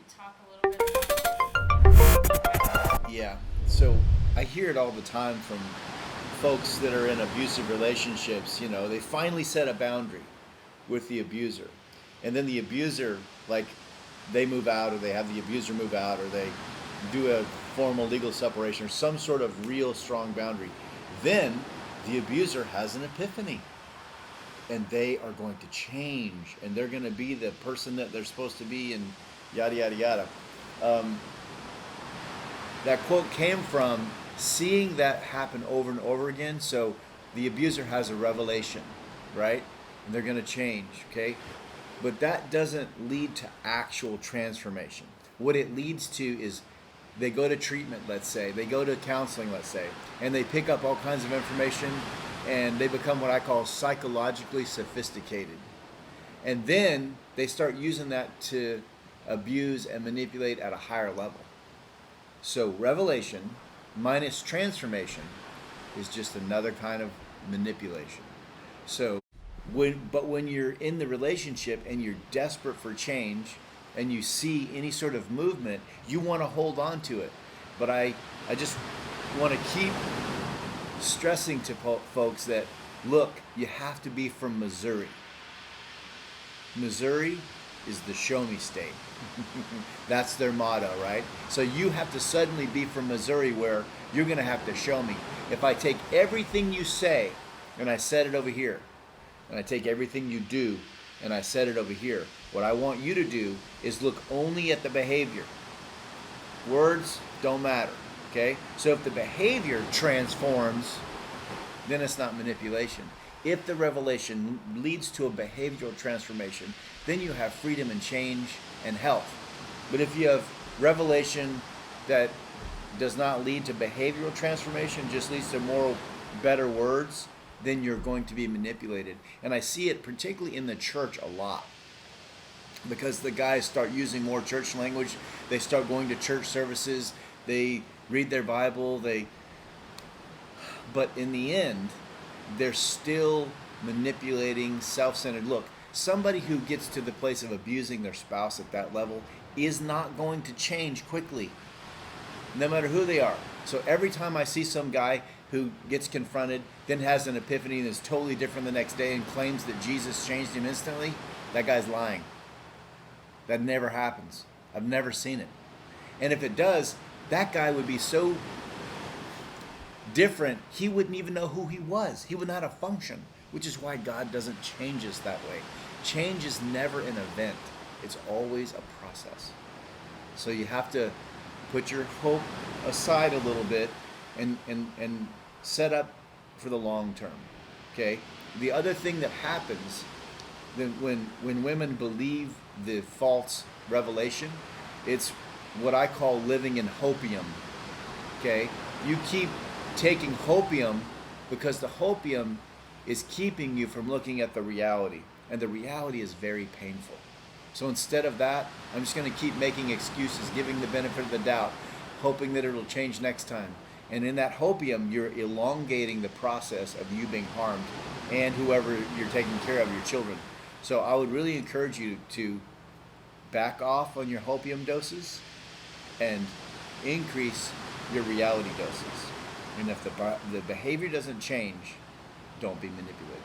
talk a little bit about? Yeah. So I hear it all the time from folks that are in abusive relationships. You know, they finally set a boundary with the abuser. And then the abuser, like, they move out, or they have the abuser move out, or they do a formal legal separation, or some sort of real strong boundary. Then the abuser has an epiphany, and they are going to change, and they're going to be the person that they're supposed to be, and yada yada yada. Um, that quote came from seeing that happen over and over again. So the abuser has a revelation, right? And they're going to change, okay? But that doesn't lead to actual transformation. What it leads to is they go to treatment, let's say, they go to counseling, let's say, and they pick up all kinds of information, and they become what I call psychologically sophisticated. And then they start using that to abuse and manipulate at a higher level. So revelation minus transformation is just another kind of manipulation. So when you're in the relationship and you're desperate for change and you see any sort of movement, you want to hold on to it. But I just want to keep stressing to folks that, look, you have to be from Missouri. Missouri is the show me state. That's their motto, right? So you have to suddenly be from Missouri, where you're going to have to show me. If I take everything you say and I set it over here, and I take everything you do and I set it over here, what I want you to do is look only at the behavior. Words don't matter, okay? So if the behavior transforms, then it's not manipulation. If the revelation leads to a behavioral transformation, then you have freedom and change and health. But if you have revelation that does not lead to behavioral transformation, just leads to moral, better words, then you're going to be manipulated. And I see it particularly in the church a lot, because the guys start using more church language. They start going to church services. They read their Bible. But in the end, they're still manipulating, self-centered. Look, somebody who gets to the place of abusing their spouse at that level is not going to change quickly, no matter who they are. So every time I see some guy who gets confronted, then has an epiphany and is totally different the next day and claims that Jesus changed him instantly, that guy's lying. That never happens. I've never seen it. And if it does, that guy would be so different, he wouldn't even know who he was. He would not have functioned, which is why God doesn't change us that way. Change is never an event. It's always a process. So you have to put your hope aside a little bit and set up for the long term. Okay? The other thing that happens then when women believe the false revelation, it's what I call living in hopium. Okay? You keep taking hopium because the hopium is keeping you from looking at the reality, and the reality is very painful. So instead of that, I'm just going to keep making excuses, giving the benefit of the doubt, hoping that it'll change next time. And in that hopium, you're elongating the process of you being harmed and whoever you're taking care of, your children. So I would really encourage you to back off on your hopium doses and increase your reality doses. And if the behavior doesn't change, don't be manipulated.